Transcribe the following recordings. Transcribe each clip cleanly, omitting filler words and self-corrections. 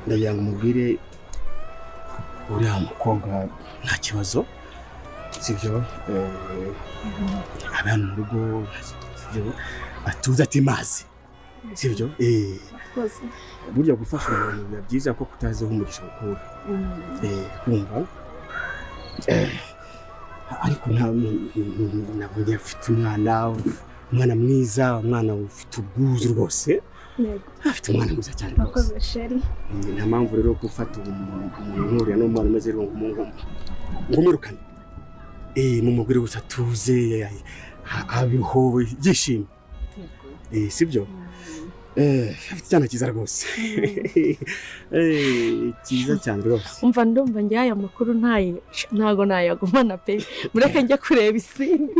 ndagira ngo umubwire uriya mukobwa nta kibazo sibyo abana mu rugo sibyo atuza ati mazi sibyo burya gufasha umuntu biba byiza ko kutaziho umugisha ukura kumva ariko nabonye afite umwana mwiza, umwana ufite ubwuzu rwose. Afite umwana mwiza cyane rwose. Nta mpamvu rero gufata umuntu uriya n'umwana umeze ngumurukane. Mumubwire gusa tuze abiho yishimye. Sibyo? Afite cyane cyiza rwose. Cyiza cyane rwose. Umva ndumva njye aya makuru ntago nayagumana pe. Mureke njye kureba isimbi.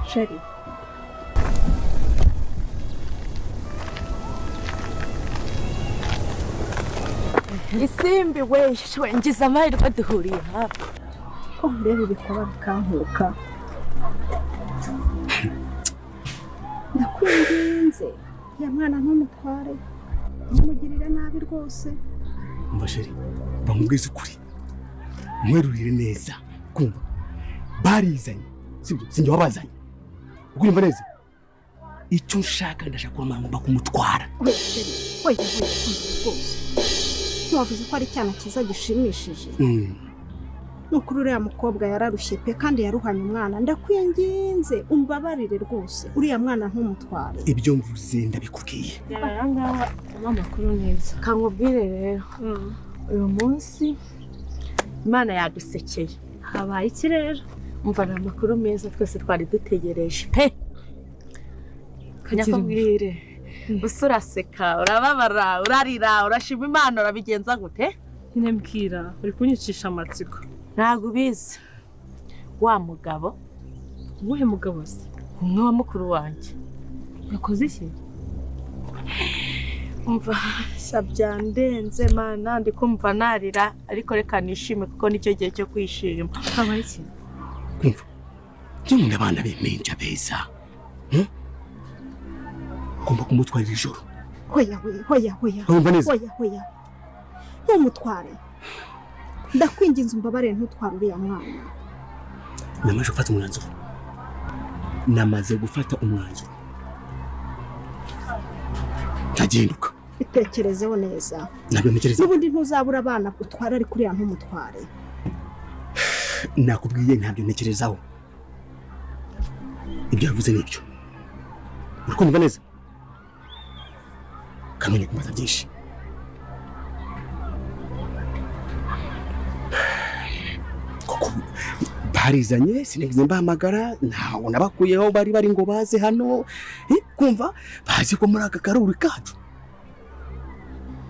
Sheri. Isimbi we ngize amahirwe duhuriye hafi. Ko mbere bikaba bikankuka. Ndakwinginze ya mwana ntumutware. Umugirire nabi rwose. Umva Sheri, bamubwiza ukuri. Mwerurire neza. Kumva. Barizanye. Sibyo, sinjye wabazanye. Ukumva neza? Icyo nshaka ndashaka kwamanga kumutwara. Oya rwose. Wavuze ko ari cyane cyiza gishimishije. Nukuri uriya mukobwa yararushye pe kandi yaruhanye umwana. Ndakwinginze umbabarire rwose. Uriya mwana ntumutware. Ibyo mvuze ndabikubwiye. Arangaha amakuru neza. Kankubwire rero. Uyu munsi Imana yadusekeye. Habaye iki rero? Umva amakuru meza twese twari dutegereje pe. Kanyakubwire. Usuraseka, urababara, urarira, urashima Imana urabigenza gute? Nyine mbwira, uri kunyicisha amatsiko. Ntago ubizi. Wa mugabo. Uwuhe mugabo se? Umwe wa mukuru wanjye. Yakoze iki? Umva shabyandenze Mana ndi kumva narira ariko reka nishime kuko nicyo gihe cyo kwishima. Habaye iki? Kumva. Cyumwe abana b'impinja beza. Kumva kumutwarira ijoro. Hoya. Hoya. Numutware. Ndakwinginze umbabare ntutware uriya mwana. Namaze gufata umwanzuro. Ntaginduka. Bitekerezeho neza. Nabyo ntekereza. Ubundi ntuzabura abana gutwara ari kuri ya ntumutware. Nakubwiye ntabyo ntekerezaho. Ibyo yavuze nibyo. Urakumva neza? Kanone kumaza byinshi. Koko barizanye sinigeze mbahamagara ntago nabakuyeho bari ngo baze hano. Kumva bazi ko muri aka karuri kacu.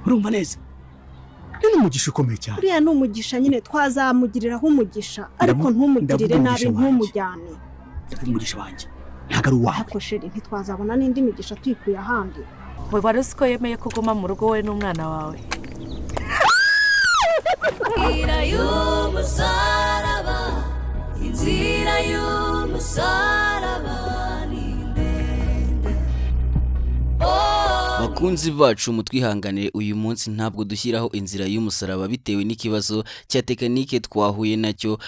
Urumva neza? Ni umugisha ukomeye cyane. Uriya ni umugisha nyine twazamugiriraho umugisha ariko ntumugirire nabi ntumujyane. Umugisha wanjye ntago ari uwawe. Ako Sheri ntitwazabona n'indi migisha tuyikuye ahandi. We wari ko yemeye kuguma mu rugo we n'umwana wawe. Inzira y'umusaraba ni ndende. Bakunzi bacu mutwihanganire uyu munsi ntabwo dushyiraho inzira y'umusaraba bitewe n'ikibazo cya tekinike twahuye nacyo.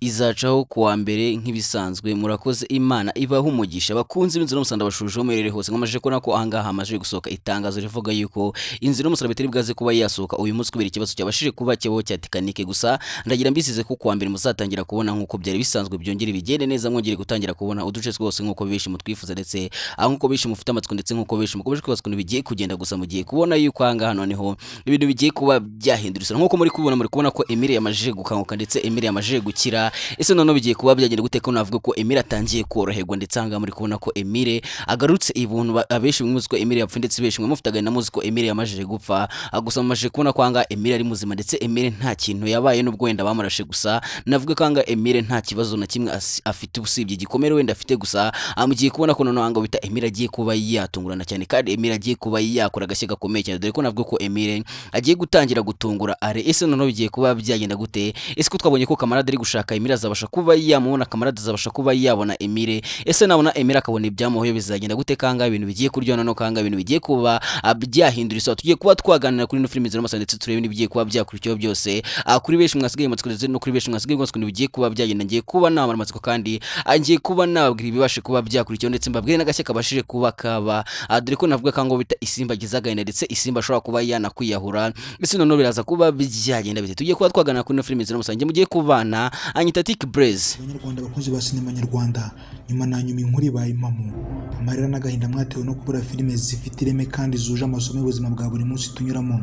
Izacaho kuwa mbere nk'ibisanzwe. Murakoze Imana ibaho umugisha. Bakunze inzira y'umusaraba bashuje merere hose ngamaje ko nako ahangaha amaje gusohoka itangazo rivuga yuko inzira y'umusaraba itari bwaze kuba yasohoka uyu munsi kubera ikibazo cyabashije kuba cyabaho cya tekinike. Gusa ndagira mbisize ko kuwa mbere muzatangira kubona nkuko byari bisanzwe byongera bigende neza, mwongere gutangira kubona uduce twose nkuko bishi mutwifuza ndetse nkuko bishi mufite amatsiko ndetse nkuko bishi mukomeje kwibazwa bigiye kugenda. Gusa mugiye kubona yuko ahangaha noneho ibintu bigiye kuba byahindurisa nkuko muri kubona ko Emile yamajije gukanguka ndetse Emile yamajije gukira. Ese none bigiye kuba byagenda gute ko navuga ko Emile atangiye koroherwa ndetse anga muri kubona ko Emile agarutse ibuntu abeshi mwimuzi ko Emile yapfu ndetse beshi mufitaga na muzi ko Emile yamajije gupfa. Gusa mumajije kubona ko anga Emile ari muzima ndetse Emile nta kintu yabaye n'ubwo wenda bamurashe. Gusa navuga ko anga Emile nta kibazo na kimwe afite usibye gikomere wenda afite. Gusa mugiye kubona ko none anga bita Emile agiye kuba yatungurana cyane kandi Emile agiye kuba yakora agashye gakomeye cyane dore ko navuga ko Emile agiye gutangira gutungura are. Ese none bigiye kuba byagenda gute? Ese ko twabonye ko kamarade ari gushaka Emile azabasha kuba yamubona, Kamarade azabasha kuba yabona Emile, ese nabona Emile akabona ibyamuhoye bizagenda gute kanga ibintu bigiye kuryona no kanga ibintu bigiye kuba byahindura isura. Tugiye kuba twaganira kuri no filime zero masande ndetse turebe ibigiye kuba byakurikiyeho byose kuri benshi mwasigaye amatsiko ndetse no kuri benshi mwasigaye ngo bigiye kuba byagenda. Ngiye kuba namara amatsiko kandi ngiye kuba nababwira ibibashe kuba byakurikiyeho ndetse mbabwire n'agashya kabashije kuba kaba dore ko navuga kango bita Isimba gizagenda ndetse Isimba ashobora kuba yanakwiyahura, ese none biraza kuba byagenda bite. Tugiye kuba twaganira kuri no filime zero masande mugiye kubana Anyitatic Blaze. Abanyarwanda bakunzi ba sinema nyarwanda, nyuma na nyuma inkuru ibaye impamo, amarira n'agahinda mwatewe no kubura filime zifite ireme kandi zuje amasomo y'ubuzima bwa buri munsi tunyuramo.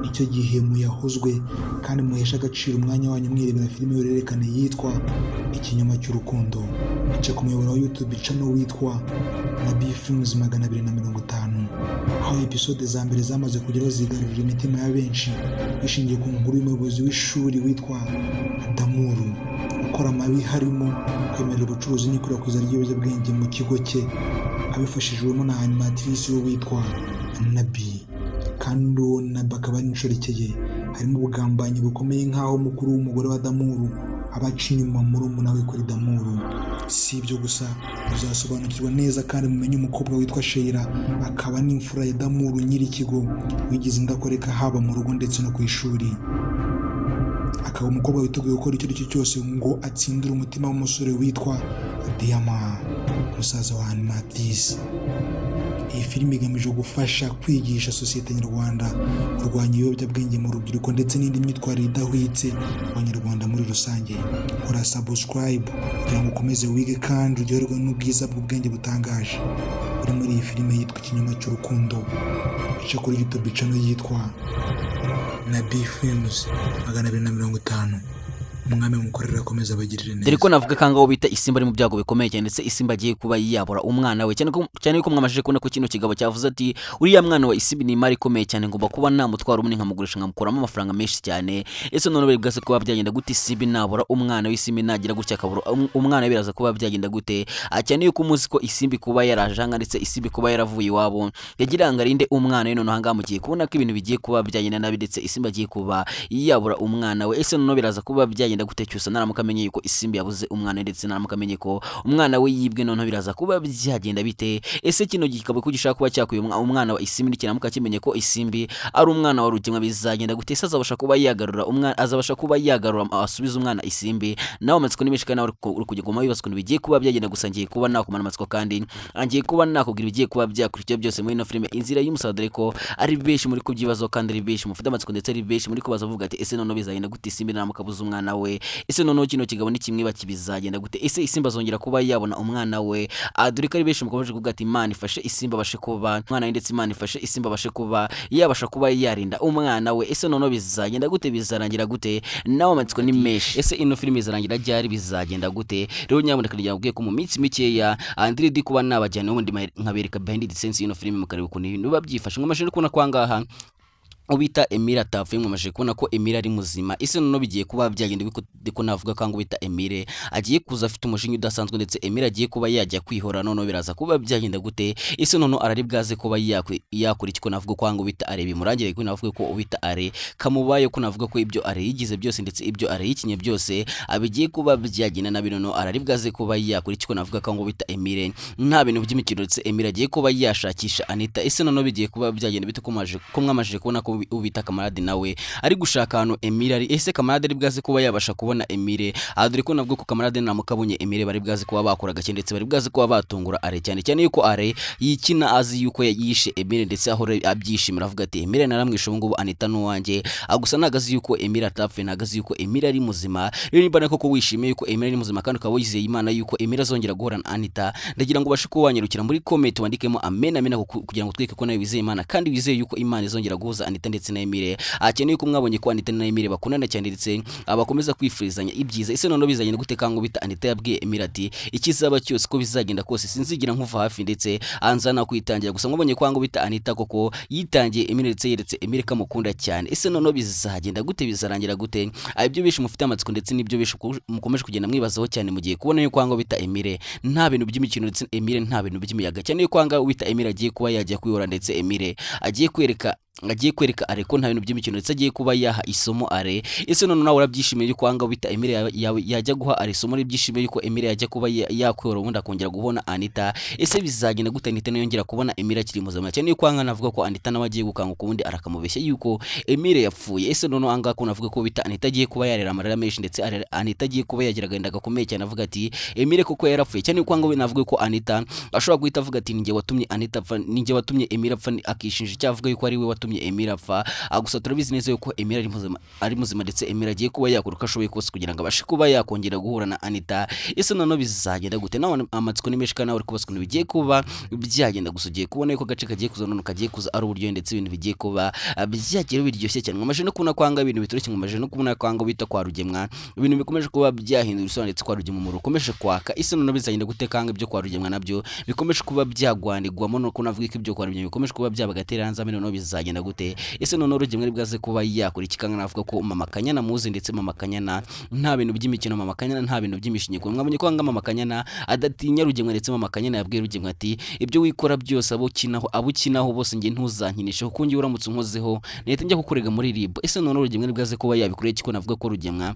Nicyo gihe muyahozwe kandi muhesha agaciro umwanya wanyu mwirebera filime y'uruhererekane yitwa Ikinyoma cy'urukundo. Ica ku muyoboro wa YouTube channel witwa Nabi Films 250, aho episode za mbere zamaze kugeraho zigarurira imitima ya benshi bishingiye ku nkuru y'umuyobozi w'ishuri witwa Damuru ukora amabi harimo kwemerera ubucuruzi n'ikwirakwiza ry'ibiyobyabwenge mu kigo cye abifashijwemo na animatrice witwa Nabi. Kandi Nabi akaba n'inshoreke harimo ubugambanyi bukomeye nk'aho mukuru w'umugore wa Damuru abaca inyuma murumuna we kuri Damuru. Si ibyo gusa, muzasobanukirwa neza kandi mumenye umukobwa witwa Sheila akaba n'imfura ya Damuru nyiri ikigo wigize indakoreka haba mu rugo ndetse no ku ishuri. Akaba umukobwa witeguye gukora icyo aricyo cyose ngo atsindire umutima w'umusore witwa Diama, musaza wa Animatrice. Iyi filime igamije gufasha kwigisha sosiyete nyarwanda kurwanya ibiyobyabwenge mu rubyiruko ndetse n'indi myitwarire idahwitse abanyarwanda muri rusange. Kora subscribe kugira ngo ukomeze wige kandi uryoherwe n'ubwiza bw'ubwenge butangaje uri muri iyi filime yitwa Ikinyoma cy'urukundo. Ica kuri YouTube channel yitwa Nabi Films 250. Umwami mukorera akomeza abagirire neza. Dore ko navuga kanga wo bita Isimba ari mu byago bikomeye cyane ndetse Isimba agiye kuba yabura umwana we cyane ko mwamashije kubona ko kino kigabo cyavuze ati uriya mwana wa Isimba ni imari ikomeye cyane ngomba kuba namutwara umwe nkamugurisha nkamukuramo amafaranga menshi cyane. Ese none bari bwase kuba byagenda gute Isimba nabura umwana w'Isimba nagira gutya akabura umwana biraza kuba byagenda gute cyane yuko umunsi ko Isimba kuba yarajanga ndetse Isimba kuba yaravuye iwabo yagiranga rinde umwana we none hanga mugiye kubona ko ibintu bigiye kuba byagenda nabi ndetse Isimba agiye kuba yabura umwana we. Ese none biraza kuba byagenda gute cyusa naramukamenye yuko Isimba yabuze umwana ndetse naramukamenye ko umwana we yibwe none biraza kuba byagenda bite. Ese kino gikabo ko gishaka kuba cyakuye umwana wa Isimba n'ikiramuka kimenye ko Isimba ari umwana wa Rugemwa bizagenda gute. Ese azabasha kuba yagarura umwana, azabasha kuba yagarura asubiza umwana Isimba nawe amatsiko nimeshika nawe uri kugikoma bibaswe bigiye kuba byagenda gusa ngiye kuba nakumana amatsiko kandi angiye kuba nakugira bigiye kuba byakurikiye byose muri no filime Inzira y'Umusaza ko ari benshi muri kubyibazo kandi ari benshi mufite amatsiko ndetse ari benshi muri kubaza vuga ati ese none bizagenda gute Isimba naramukabuza umwana we. Ese none kino kigabo ni kimwe bakibizagenda gute. Ese Isimba azongera kuba yabona umwana we dore ko ari benshi mukomeje kuvuga ati Imana ifashe Isimba bashe kuba umwana ndetse Imana ifashe Isimba bashe kuba yabasha kuba yarinda umwana we. Ese none bizagenda gute, bizarangira gute nawe amatsiko ni menshi. Ese ino filime izarangira ryari, bizagenda gute rero nyaboneka ryabwiye ko mu minsi mikeya Andri di kuba nabajyana ubundi nkabereka behind the scenes ino filime mukareba ukuntu ibintu babyifashe nkomashije kubona kwangaha ubita Emile atapfuye mwamaje kubona ko Emile ari muzima. Ese none bigiye kuba byagenda biko navuga kango bita Emile agiye kuza afite umushinga udasanzwe ndetse Emile agiye kuba yajya kwihora none biraza kuba byagenda gute. Ese none arari bwaze kuba yakuri kiko navuga kwango bita are bimurangire ko navuga ko ubita are kamubaye ko navuga ko ibyo are yigize byose ndetse ibyo are yikinye byose abigiye kuba byagenda na bino arari bwaze kuba yakuri kiko navuga kango bita Emile nta bintu by'imikino ndetse Emile agiye kuba yashakisha Anita. Ese none bigiye kuba byagenda bite ko mwamaje kubona ko ubita Kamarade nawe ari gushaka hano Emile ari. Ese Kamarade ari bwaze kuba yabasha kubona Emile dore ko navuga ko Kamarade namukabonye Emile bari bwaze kuba bakora gake ndetse bari bwaze kuba batungura are cyane yuko are yikina azi yuko yishe Emile ndetse aho abyishimira avuga ati Emile naramwishe ubu ngubu Anita nuwanjye gusa nagazi yuko Emile atapfe nagazi yuko Emile ari muzima. Rero niba koko wishimiye yuko Emile ari muzima kandi ukaba wizeye Imana yuko Emile azongera guhura na Anita ndagira ngo bashe kubanyirukira muri comment wandikemo amen kugira ngo twike ko nawe wizeye Imana kandi wizeye yuko Imana izongera guhuza Anita ndetse na Emile akeneye ko mwabonye ko Anita na Emile bakundana cyane ndetse abakomeza kwifurizanya ibyiza. Ese none bizagenda gute kango bita Anita yabwiye Emile ati ikizaba cyose ko bizagenda kose sinzigira nkuva hafi ndetse anzana kwitangira gusa mwabonye kwango bita Anita koko yitangiye Emile ndetse yeretse Emile kamukunda cyane. Ese none bizagenda gute, bizarangira gute ibyo bishe mufite amatsiko ndetse nibyo bishe mukomeje kugenda mwibazaho cyane mugiye kubona yuko kwango bita Emile nta bintu by'imikino ndetse Emile nta bintu by'imiyaga cyane yuko kwanga bita Emile agiye kuba yajya kwihora ndetse Emile agiye kwereka agiye kwereka Are ko nta bintu by'imikino ndetse agiye kuba yaha isomo Are. Ese none nawe urabyishimiye yuko anga bita Emile yajya guha Are isomo ryishimiye yuko Emile yajya kuba yakwera ubundi akongera kubona Anita. Ese bizagenda gute Anita yongera kubona Emile akiri muzima cyane yuko anga navuga ko Anita nawe agiye gukanguka ubundi arakamubeshya yuko Emile yapfuye. Ese none anga ko navuga ko bita Anita agiye kuba yarera amarira menshi ndetse Anita agiye kuba yagira agenda gakomeye cyane avuga ati Emile koko yarapfuye cyane yuko anga navuga ko Anita ashobora guhita avuga ati ninjye watumye Anita apfa, ninjye watumye Emile apfa, akishinja cyavuga yuko ari we watumye Emile apfa. Gusa turabizi neza yuko Emile ari muzima ndetse Emile agiye kuba yakora uko ashoboye kose kugira ngo abashe kuba yakongera guhura na Anita. Ese none bizagenda gute? Nawe amatsiko ni menshi kandi nawe uri kubaswa ibintu bigiye kuba byagenda. Gusa ugiye kubona yuko agace kagiye kuza none kagiye kuza ari uburyo ndetse ibintu bigiye kuba byagiye biryoshye cyane. Ngamaje no kubona kwanga ibintu bitoroshye, ngamaje no kubona kwanga bita kwa Rugemwa ibintu bikomeje kuba byahindura isura ndetse kwa Rugemwa mu rukomeje kwaka. Ese none bizagenda gute kanga ibyo kwa Rugemwa nabyo bikomeje kuba byagwanirwamo no kunavuga ko ibyo kwa Rugemwa bikomeje kuba byabagatera hanze amene no bizagenda gute? Ese none Rugemwa bwaze kuba yakora ikikanga navuga ko Mama Kanyana muzi ndetse Mama Kanyana nta bintu by'imikino, Mama Kanyana nta bintu by'imishinyiko. Mwabonye ko Mama Kanyana adatinya Rugemwa ndetse Mama Kanyana yabwiye Rugemwa ati ibyo wikora byose abukinaho bose ngiye ntuzankinishe kuko ngiye uramutse unkozeho nahita njya kukurega muri RIB. Ese none Rugemwa bwaze kuba yabikoreye kiko navuga ko Rugemwa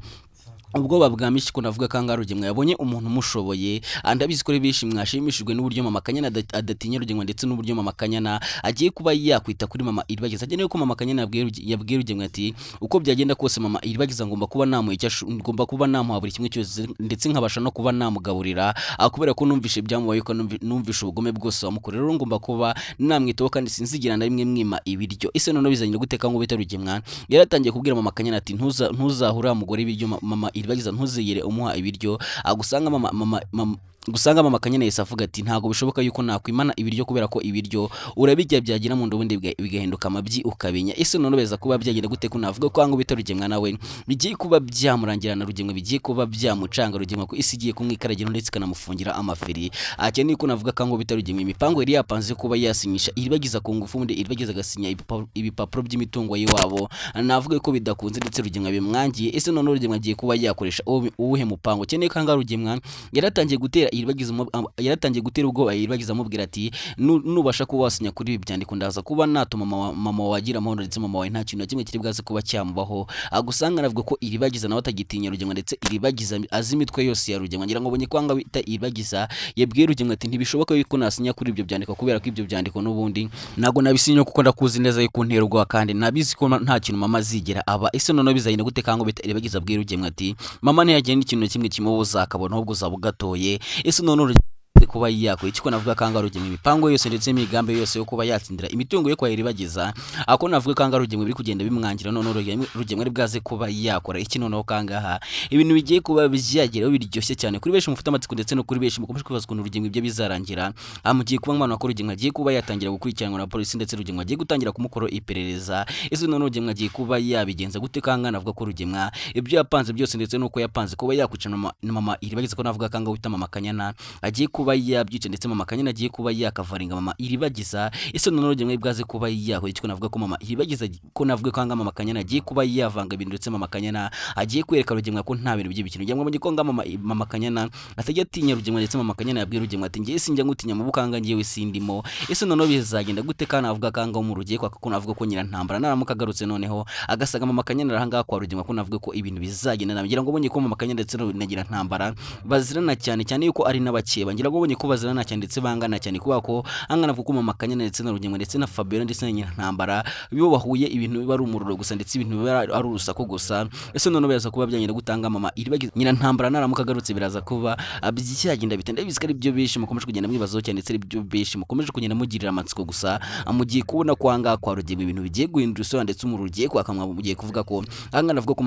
ubwoba bwamishi ko navuga kanga Rugemwa yabonye umuntu umushoboye. Andabizi ko bishi mwashimishijwe n'uburyo Mama Kanyana adatinya Rugemwa ndetse n'uburyo Mama Kanyana agiye kuba yakwita kuri Mama Iribagiza. Agene ko Mama Kanyana yabwiye Rugemwa ati uko byagenda kose Mama Iribagiza ngomba kuba namuha buri kimwe cyose ndetse nkabasha no kuba namugaburira akubera ko numvishe byamubaye ko numvishe ubugome bwose wamukorera. Rero ngomba kuba namwitaho kandi sinzigira na rimwe mwima ibiryo. Ese none bizanye guteka ngo bita Rugemwa yaratangiye kubwira Mama Kanyana ati ntuzahura umugore ibiryo Mama Iribagiza ntuzigere umuha ibiryo. Gusanga Mama Kanyana yese avuga ati ntago bishoboka yuko nakwimana ibiryo kubera ko ibiryo urabijya byagira mu ndobundi bigahinduka amabyi ukabenya. Ese none beza kuba byagenda gute ko navuga ko ngo bita Rugemwa nawe bigiye kuba byamurangirana Rugemwa bigiye kuba byamucanga Rugemwa ko isi igiye kumwikaragera ndetse kanamufungira amafiri. Akene ko navuga ko ngo bita Rugemwa imipango yari yapanze kuba yasinyisha Iribagiza ku ngufu ndi Iribagiza gasinya ibipapuro by'imitungo yiwabo. Navuga ko bidakunze ndetse Rugemwa bimwangiye. Ese none Rugemwa agiye kuba yakoresha uwuhe mupango? Cyane kanga Rugemwa yaratangiye gutera yaratangiye gutera ubwoba Iribagiza amubwira ati nubasha kuba wasinya kuri ibi byandiko ndaza kuba natuma mama wagira amahoro ndetse mama wawe nta kintu na kimwe kiri bwaze kuba cyamubaho. Agusanga navuga ko Iribagiza nawe atagitinya Rugemwa ndetse Iribagiza azimitwe yose ya Rugemwa. Ngira ngo bonye kwanga bita Iribagiza yabwiye Rugemwa ati ntibishoboka yuko nasinya kuri ibyo byandiko kubera ko ibyo byandiko n'ubundi nago nabisinyo kuko ndakuzi neza yuko nterwa kandi nabizi ko nta kintu mama zigera aba. Ese none bizagenda gute kango bita Iribagiza abwiye Rugemwa ati mama ntiyagenda ikintu kimwe kimubuza akabona ahubwo zabugatoye. Ese none kuba yakora ikiko navuga kanga Rugemwa imipango yose ndetse imigambi yose yo kuba yatsindira imitungo yo kwa Iribagiza ako navuga kanga Rugemwa biri kugenda bimwangira. None Rugemwa ari bwaze kuba yakora iki noneho kangaha ibintu bigiye kuba byageraho biryoshye cyane kuri benshi mufite amatsiko ndetse no kuri benshi mukomeje kwibaza ukuntu Rugemwa ibyo bizarangira. Amugiye kuba mwana wa Rugemwa agiye kuba yatangira gukurikiranwa na polisi ndetse Rugemwa agiye gutangira kumukoro iperereza. Ese none Rugemwa agiye kuba yabigenza gute kanga navuga ko Rugemwa ibyo yapanze byose ndetse nuko yapanze kuba yakwicana na Mama Iribagiza ko navuga kanga wita Mama Kanyana agiye kuba yabyice ndetse Mama Kanyana agiye kuba yakavaringa Mama Iribagiza. Ese none Rugemwa bwaze kuba yakora iki navuga ko Mama Iribagiza ko navuga ko Mama Kanyana agiye kuba yavanga ibintu ndetse Mama Kanyana agiye kwereka Rugemwa ko nta bintu by'ibikino. Ngira ngo ko Mama Kanyana atajya atinya Rugemwa ndetse Mama Kanyana yabwiye Rugemwa ati ngiye sinjya ngutinya mu bukanga ngiye sindimo. Ese none bizagenda gute kana avuga kanga mu rugiye kwa ko navuga ko Nyirantambara naramuka agarutse noneho agasaga Mama Kanyana arahanga kwa Rugemwa ko navuga ko ibintu bizagenda nagira ngo bonye ko Mama Kanyana ndetse na Nyirantambara bazirana cyane yuko ari n'abakeba. Ngira ngo bonye ko bazirana cyane ndetse bangana cyane kuba ko angana vuko Mama Kanyana ndetse na Rugemwa ndetse na Fabiola ndetse na Nyirantambara bibo bahuye ibintu biba ari umururo gusa ndetse ibintu biba ari urusako gusa. Ese none byaza kuba byanyira gutanga Mama Iribagiza Nyirantambara naramuka agarutse biraza kuba byagenda bitende bizikari byo bishi mukomeje kugenda mwibazo cyane ndetse ibyo bishi mukomeje kugenda mugirira amatsiko gusa. Amugiye kubona kwanga kwa Rugemwa ibintu bigiye guhindura isura ndetse umurugiye kwakamwa mugiye kuvuga ko angana vuga ko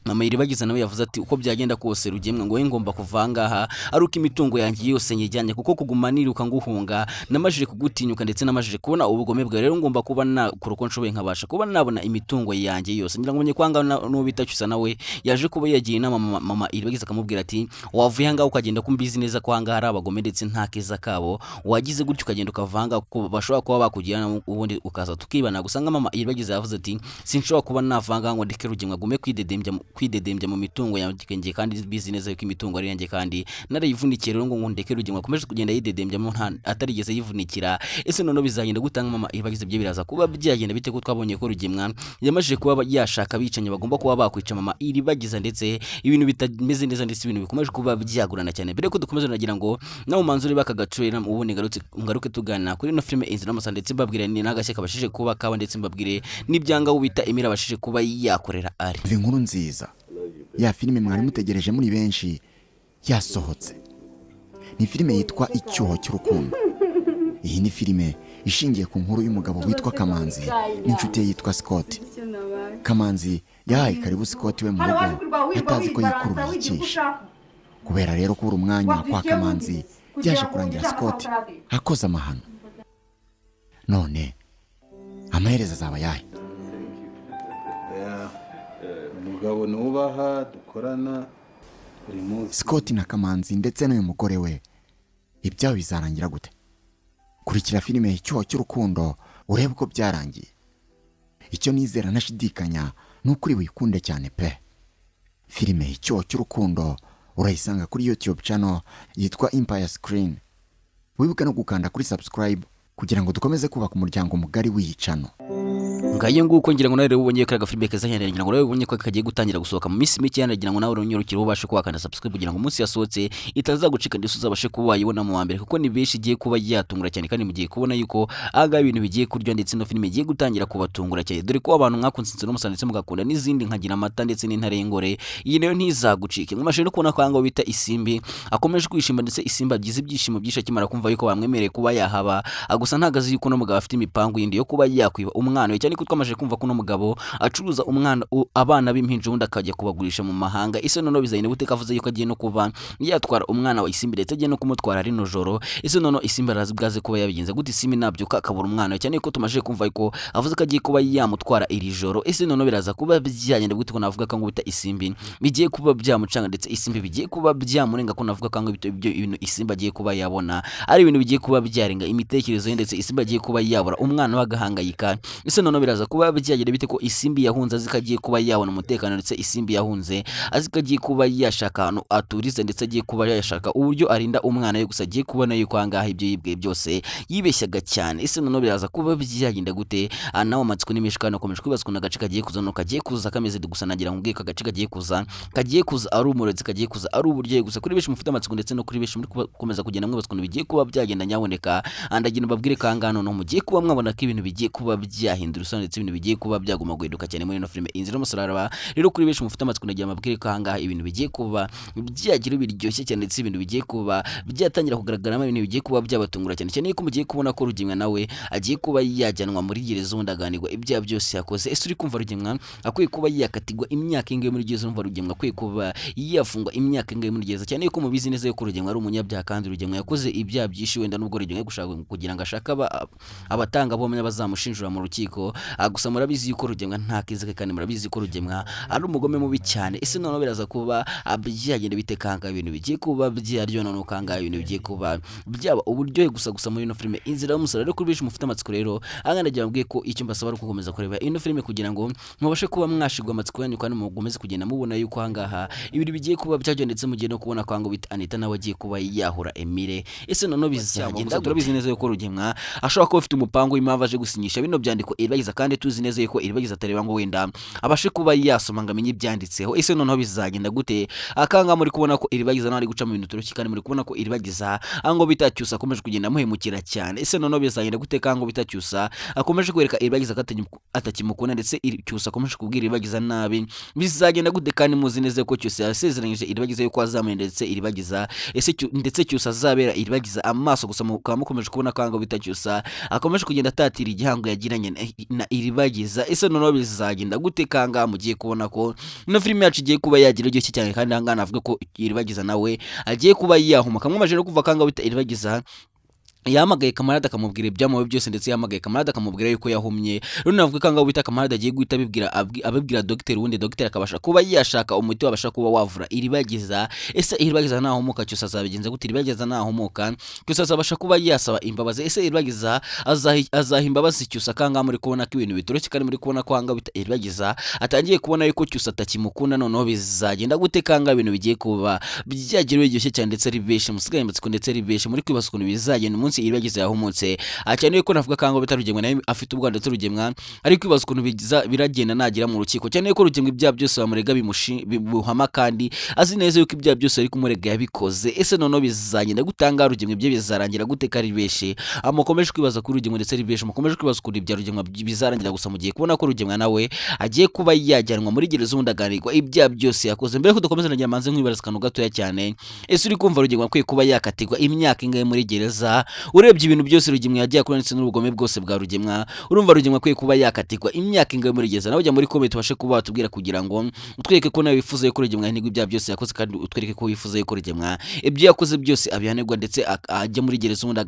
Mama Iribagiza nawe yavuze ati uko byagenda kose Rugemwa ngo ngomba kuvangaha aruko imitungo yanjye yose nyijyanye kuko kuguma niruka nguhunga namajije kugutinyuka ndetse namajije kubona ubugome bwa. Rero ngomba kuba na kuruko nshoboye nkabasha kuba nabona imitungo yanjye yose. Ngira ngo menye kwanga no bitacyusa nawe yaje kuba yagiye na Mama Iribagiza akamubwira ati wavuye hanga ukagenda kumbizi neza kwanga hari abagome ndetse nta keza kabo wagize gutyo ukagenda ukavanga kuko bashobora kuba bakugirana ubundi ukaza tukibana. Gusanga Mama Iribagiza yavuze ati sinshobora kuba navanga ngo ndike Rugemwa gume kwidedembya kwidedembya mu mitungo yanjye kandi bizi neza yuko imitungo ari yanjye kandi narayivunikiye rero ngo ndeke Rugema akomeje kugenda yidedembyamo atarigeze yivunikira. Ese none bizagenda gutanga mama Iribagiza byo biraza kuba byagenda bite ko twabonye ko Rugema yamajije kuba yashaka bicanye bagomba kuba bakwica mama Iribagiza ndetse ibintu bitameze neza ndetse ibintu bikomeje kuba byagurana cyane. Mbere ko dukomeza nagira ngo nawe manzuri bakagatrera ubundi ngaruke tugana kuri no filme Inzira y'Umusaraba ndetse mbabwire ni nagashye kabashije kuba kaba ndetse mbabwire n'ibyanga ubita Emira abashije kuba yakorera ari inkuru nziza ya filime mwari mutegereje muri benshi yasohotse. Ni filime yitwa Icyuho cy'urukundo. Iyi ni filime ishingiye ku nkuru y'umugabo witwa Kamanzi n'inshuti ye yitwa Scott. Kamanzi yahaye karibu Scott we mu rugo atazi ko yikurura ikisha. Kubera rero kubura umwanya kwa Kamanzi byaje kurangira Scott akoze amahano. None amaherezo azaba yahe? Umugabo nubaha dukorana buri munsi. Scott na Kamanzi ndetse n'uyu mugore we ibyabo bizarangira gute? Kurikira filime Icyuho cy'urukundo urebe uko byarangiye. Icyo nizera ntashidikanya n'ukuri wikunde cyane pe. Filime Icyuho cy'urukundo urayisanga kuri YouTube channel yitwa Empire Screen. Wibuke no gukanda kuri subscribe kugira ngo dukomeze kubaka umuryango mugari w'iyicano. ngayo nguko ngira ngo nawe ubonye ko agafilme keza cyane ngira ngo nawe ubonye ko kagiye gutangira gusohoka mu minsi mike ngira ngo nawe uronyurukire ubashe kwakana subscribe kugira ngo umunsi yasohotse itazagucika ndetse uzabashe kuba wayibona mu wambere kuko ni benshi igiye kuba yatungura cyane kandi mugiye kubona yuko aga ibintu bigiye kurya ndetse no filme igiye gutangira kubatungura cyane dore ko abantu mwakunze Inzira y'Umusaraba ndetse mugakunda n'izindi nkagira amata ndetse n'intarengore iyi nayo ntizagucike mwashe no kubona kwanga bita Isimbi akomeje kwishima ndetse Isimba byize ibyishimo byisha kimara kumva yuko bamwemereye kuba yahaba gusa ntagazi yuko no mugabo afite imipango yindi yo kuba yakwiba umwana we cyane ko twamaje kumva ko no mugabo acuruza umwana abana b'impinja undi akajya kubagurisha mu mahanga. Ese none bizayine bute kavuze yuko agiye no kuba yatwara umwana wa Isimbi ndetse agiye no kumutwara ari nojoro. Ese none Isimbi arazibwaze kuba yabigenze gute Isimbi nabyuka akabura umwana we cyane ko tumaje kumva yuko avuze ko agiye kuba yamutwara iri joro. Ese none biraza kuba byagenda gute ko navuga ko ngo bita Isimbi bigiye kuba byamucanga ndetse Isimbi bigiye kuba byamurenga ko navuga ko ngo ibyo ibintu Isimbi agiye kuba yabona ari ibintu bigiye kuba byarenga imitekerezo ye ndetse Isimbi agiye kuba yabura umwana wagahangayika. Ese none biraza kuba byagenda bite ko Isimbi yahunze azikagiye kuba yabona umutekano ndetse Isimbi yahunze azikagiye kuba yashaka ahantu aturize ndetse agiye kuba yashaka uburyo arinda umwana we gusa agiye kubona yuko angaha ibyo yibwe byose yibeshyaga cyane. Ese none biraza kuba byagenda gute nawe amatsiko n'imishikano akomeje kwibazwa na gace kagiye kuza no kagiye kuza kameze gusa nagira ngo ngike gace kagiye kuza ari umurezi kagiye kuza ari uburyo gusa kuri benshi mufite amatsiko ndetse no kuri benshi muri gukomeza kugenda mwibazwa bigiye kuba byagenda nyaboneka andagira babwire kangano no mugiye kuba mwabona ko ibintu bigiye kuba byahindura usana ndetse ibintu bigiye kuba byaguma guhinduka cyane muri no filme Inzira y'Umusaraba. Rero kuri benshi mufite amatsiko nagira mabwire kanga ibintu bigiye kuba byagira biryoshye cyane ndetse ibintu bigiye kuba byatangira kugaragaramo ibintu bigiye kuba byabatungura cyane cyane ko mugiye kubona ko Rugema nawe agiye kuba yajyanwa muri gereza undaganirwa ibya byose yakoze. Ese uri kumva Rugema akwiye kuba yakatigwa imyaka ingahe muri gereza? Umva Rugema akwiye kuba yafungwa imyaka ingahe muri gereza cyane ko mubizi neza yuko Rugema ari umunyabyaha kandi Rugema yakoze ibyaha byinshi wenda nubwo Rugema gushaka kugira ngo ashaka abatanga bomenya bazamushinjura mu rukiko gusa murabizi yuko Rugema nta kize kandi murabizi ko Rugema ari umugome mubi cyane. Ese none biraza kuba byagenda bitekanga ibintu bigiye kuba byaryo none ukanga ibintu bigiye kuba byaba uburyohe gusa muri no filme Inzira y'Umusaraba. Rero kuri benshi mufite amatsiko rero anganagira mbwiye ko icyo mbasaba ari gukomeza kureba ino filme kugira ngo mubashe kuba mwashigwa amatsiko yanyu kandi mugomeze kugenda mubona yuko angaha ibintu bigiye kuba byagenda ndetse mugiye no kubona kwanga bita Anita nawe agiye kuba yahura Emile. Ese none bizagenda turabizi neza yuko Rugema ashobora kuba afite umupango w'impamvu aje gusinyisha bino byandiko Iribagiza kandi tuzi neza yuko Iribagiza atareba ngo wenda abashe kuba yasoma ngo amenye ibyanditseho. Ese none bizagenda gute akanga muri kubona ko Iribagiza nawe ari guca mu bintu turuki kandi muri kubona ko Iribagiza ango bitacyusa akomeje kugenda muhemukira cyane. Ese none bizagenda gute kango bitacyusa akomeje kwereka Iribagiza atakimukunda ndetse Cyusa akomeje kubwira Iribagiza nabi bizagenda gute kandi muzi neza ko Cyusa yasezeranyije Iribagiza yuko azamuye ndetse Iribagiza ndetse Cyusa azabera Iribagiza amaso gusa mukomeje kubona kango bitacyusa akomeje kugenda atatira igihango yagiranye na Iribagiza. Ese none bizagenda gute kanga mugiye kubona ko no filime yacu igiye kuba yagira iryo cyane kandi hangana avuga ko Iribagiza nawe agiye kuba yahuma kamwe maje no kuva kanga bita Iribagiza yahamagaye Kamarade akamubwira ibyamuwe byose ndetse yahamagaye Kamarade akamubwira yuko yahumye. Rero navuga ko ngabo bita Kamarade agiye guhita abibwira dogiteri, wundi dogiteri akabasha kuba yashaka umuti wabasha kuba wavura iribagiza. Ese iribagiza nahomoka cyose azabigenza gute? Iribagiza nahomoka cyose azabasha kuba yasaba imbabazi. Ese iribagiza azaha imbabazi cyose akanga muri kubona ko ibintu bitoroshye, kandi muri kubona ko ngabo bita iribagiza atangiye kubona yuko cyose atakimukunda, noneho bizagenda gute kanga ibintu bigiye kuba byagira biryoshye cyane ndetse ari benshi musigaye amatsiko ndetse ari benshi muri kwibaza ukuntu bizagenda umunsi iribagiza yahumutse. Cyane yuko navuga kango bita Rugemwa nawe afite ubwa ndetse Rugemwa ari kwibaza ukuntu biragenda nagira mu rukiko, cyane yuko Rugemwa ibya byose bamurega bimuhama kandi azi neza yuko ibya byose ari kumurega yabikoze. Ese noneho bizagenda gutanga Rugemwa ibyo bizarangira gute kari benshi amukomeje kwibaza kuri Rugemwa ndetse ari benshi mukomeje kwibaza kuri ibya Rugemwa bizarangira gusa mu gihe kubona ko Rugemwa nawe agiye kuba yajyanwa muri gereza undaganirwa ibya byose yakoze. Mbere ko dukomeza nagira manze nkwibaza kanu gatoya cyane, ese uri kumva Rugemwa kwiye kuba yakatirwa imyaka ingahe muri gereza? Urebye ibintu byose Rugemwa yagiye akora ndetse n'ubugome bwose bwa Rugemwa, urumva Rugemwa kwiye kuba yakatirwa imyaka ingahe muri gereza? Nawe ujya muri comment ubashe kuba watubwira kugira ngo utwereke ko nawe wifuza yuko Rugemwa ntigwa ibya byose yakoze, kandi utwereke ko wifuza yuko Rugemwa ibyo yakoze byose abihanirwa ndetse ajya muri gereza ubundi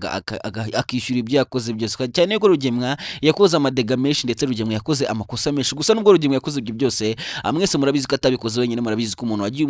akishyura ibyo yakoze byose, cyane yuko Rugemwa yakoze amadega menshi ndetse Rugemwa yakoze amakosa menshi. Gusa nubwo Rugemwa yakoze ibyo byose, mwese murabizi ko atabikoze wenyine, murabizi ko umuntu wagiye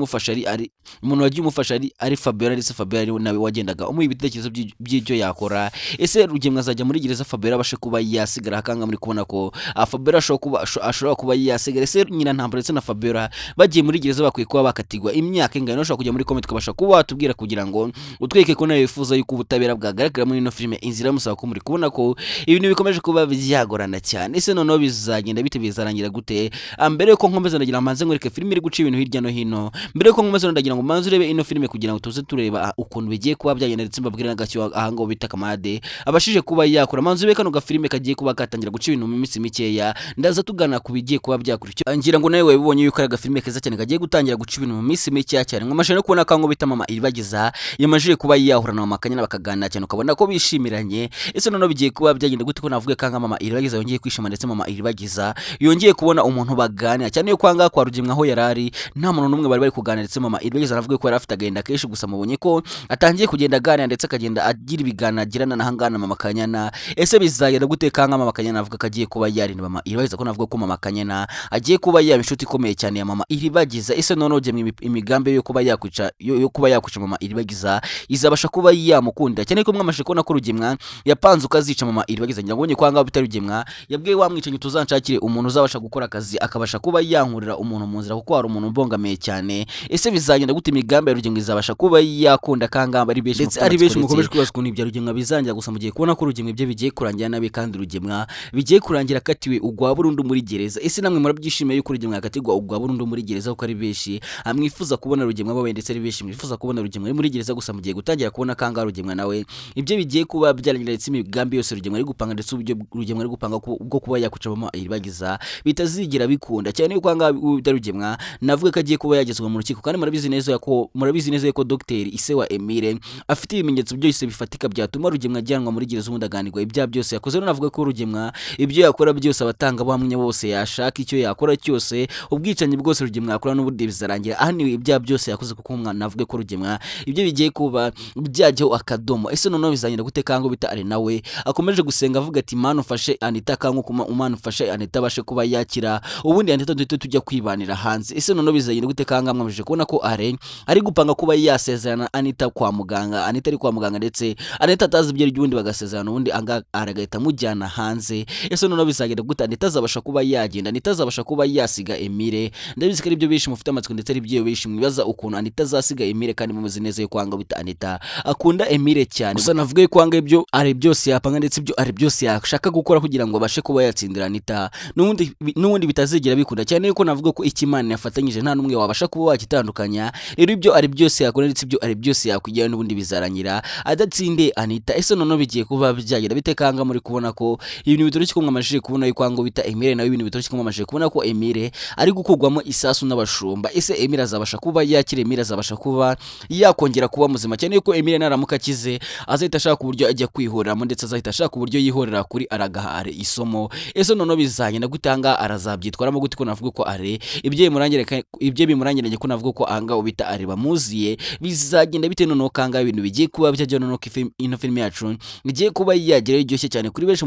umufasha ari Fabiola, ndetse Fabiola nawe wagendaga umuha ibitekerezo by'ibyo yakora. Ese Rugemwa azajya muri gereza Fabiola abashe kuba yasigara akanga muri kubona ko Fabiola ashobora kuba yasigara? Ese nyina Ntambara ndetse na Fabiola bagiye muri gereza bakwiye kuba bakatirwa imyaka ingahe? Ushobora kujya muri comment ukabasha kuba watubwira kugira ngo utweke ko nawe wifuza yuko ubutabera bwagaragara muri ino filime Inzira y'Umusaraba, ko muri kubona ko ibintu bikomeje kuba byagorana cyane. Ese noneho bizagenda bite, bizarangira gute? Mbere yuko nkomeza ndagira manze nkwereke filime iri guca ibintu hirya no hino, mbere yuko nkomeza ndagira ngo manze urebe ino filime kugira ngo tuze tureba ukuntu bigiye kuba byagenda, ndetse mbabwira n'agacyo ahango bita Kamarade abashije kuba yakora. Manze ube kano gafilime kagiye kuba katangira guca ibintu mu minsi mikeya, ndaza tugana ku bigiye kuba byakurikira. Ngira ngo nawe wabibonye yuko ari agafilime keza cyane kagiye gutangira guca ibintu mu minsi mikeya cyane. Nkamashije no kubona kango bita Mama Iribagiza yamajije kuba yahura na Mama Kanyana bakaganira cyane, ukabona ko bishimiranye. Ese noneho bigiye kuba byagenda gute ko navuga kanga Mama Iribagiza yongeye kwishima, ndetse Mama Iribagiza yongeye kubona umuntu baganira, cyane yuko kwanga kwa Rugemwa aho yarari nta muntu numwe bari kuganira, ndetse Mama Iribagiza navuga ko yari afite agenda kenshi. Gusa mubonye ko atangiye kugenda aganira ndetse akagenda agira ibiganiro agirana na hangana Mama Kanyana. Ese bizagenda gute kanga Mama Kanyana avuga kagiye kuba yarinda Mama Iribagiza, ko navuga ko Mama Kanyana agiye kuba yaba inshuti ikomeye cyane ya Mama Iribagiza. Ese noneho Rugemwa imigambi yo kuba yakwica Mama Iribagiza izabasha kuba yamukunda, cyane ko mwamashe kubona ko Rugemwa yapanze ukazica Mama Iribagiza. Ngira ngo bonye kwanga bitari Rugemwa yabwiye wamwicanyi tuzanshakire umuntu uzabasha gukora akazi akabasha kuba yankurira umuntu mu nzira, kuko hari umuntu mbongamiye cyane. Ese bizagenda gute imigambi ya Rugemwa izabasha kuba yakunda kanga ari benshi, ndetse ari benshi mukomeje kwibaza ukuntu ibya Rugemwa bizangira. Gusa mugiye kubona ko Rugemwa ibyo bigiye kurangira nabi, kandi Rugemwa bigiye kurangira akatiwe ugwa burundu muri gereza. Ese namwe murabyishimiye yuko Rugemwa yakatirwa ugwa burundu muri gereza, kuko ari benshi amwifuza kubona Rugemwa bawe, ndetse ari benshi mwifuza kubona Rugemwa muri gereza. Gusa mugiye gutangira kubona kanga Rugemwa nawe ibyo bigiye kuba byarangira, ndetse imigambi yose Rugemwa ari gupanga, ndetse uburyo Rugemwa ari gupanga ubwo kuba yakwica Mama Iribagiza bitazigira bikunda, cyane yuko kanga Rugemwa navuga ko agiye kuba yagezwa mu rukiko. Kandi murabizi neza ko Dr. Ise wa Emile afite ibimenyetso byose bifatika byatuma Rugemwa ajyanwa muri gereza undaganirwa ibya byose yakoze. Navuga ko Rugemwa ibyo yakora byose abatanga bamwe bose yashaka icyo yakora cyose, ubwicanyi bwose Rugemwa yakora n'ubundi bizarangira ahaniwe ibya byose yakoze, kuko umwana navuga ko Rugemwa ibyo bigiye kuba byajyaho akadomo. Ese noneho bizagenda gute kango bita ari nawe akomeje gusenga avuga ati Mana ufashe Anita, kango kuma umana ufashe Anita bashe kuba yakira, ubundi Anita duhite tujya kwibanira hanze. Ese noneho bizagenda gute kanga mwamije kubona ko ari gupanga kuba yasezerana Anita kwa muganga, Anita ari kwa muganga, ndetse Anita atazi ibyo ry'ubundi bagasezerana, ubundi aragahita mujyana hanze. Ese noneho bizagenda gute Anita azabasha kuba yagenda, Anita azabasha kuba yasiga Emile? Ndabizi ko ari byo bishi mufite amatsiko, ndetse ari byo bishi mwibaza ukuntu Anita azasiga Emile, kandi muzi neza yo kwanga bita Anita akunda Emile cyane. Gusa navuga ko kwanga ibyo ari byose yapanga, ndetse ibyo ari byose yashaka gukora kugira ngo abashe kuba yatsindira Anita, n'ubundi bitazigira bikunda, cyane yuko navuga ko Ikimana yafatanyije nta numwe wabasha kuba wakitandukanya. Rero ibyo ari byose yakora, ndetse ibyo ari byose yakwigira, n'ubundi bizarangira adatsinde Anita. Ese noneho bigiye kuba byagira bitekanga muri kubona ko ibintu bitoroshye, ko mwamashije kubona yuko kwango bita Emile nawe ibintu bitoroshye, ko mwamashije kubona ko Emile ari gukugwamo isasu n'abashumba. Ese Emile azabasha kuba yakira, Emile azabasha kuba yakongera kuba muzima, cyane yuko Emile naramuka akize azahita ashaka uburyo ajya kwihoreramo, ndetse azahita ashaka uburyo yihorera kuri Aragahare isomo. Ese noneho bizagenda gutanga arazabyitwaramo gute, ko navuga ko are ibyo bimurangiranye, ko navuga ko anga ubita are bamuziye bizagenda bite noneho kanga ibintu bigiye kuba byajya noneho ino ino filime yacu igiye kuba yagera iryoshye cyane kuri benshi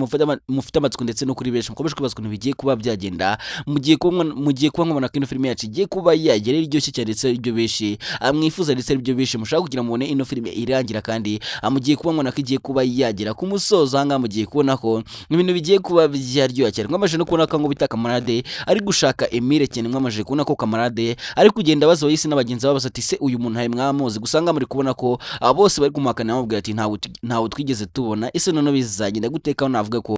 mufite amatsiko ndetse no kuri benshi mukomeje kwibaza ukuntu bigiye kuba byagenda mugiye kuba mwabona ko ino filime yacu igiye kuba yagera iryoshye cyane ndetse ibyo benshi mwifuza ndetse ibyo benshi mushaka kugira mubone ino filime irangira kandi mugiye kuba mwabona ko igiye kuba yagera ku musozo hanga mugiye kubona ko ibintu bigiye kuba byaryoha cyane mwamaje no kubona ko ngo bita Kamarade ari gushaka Emile cyane mwamaje kubona ko Kamarade ari kugenda baza yisi n'abagenzi babo ati se uyu muntu hari mwamuzi gusanga muri kubona ko bose bari kumwakana bamubwira ati ntawe twigeze tubona ese none bizagenda gutekaho navuga ko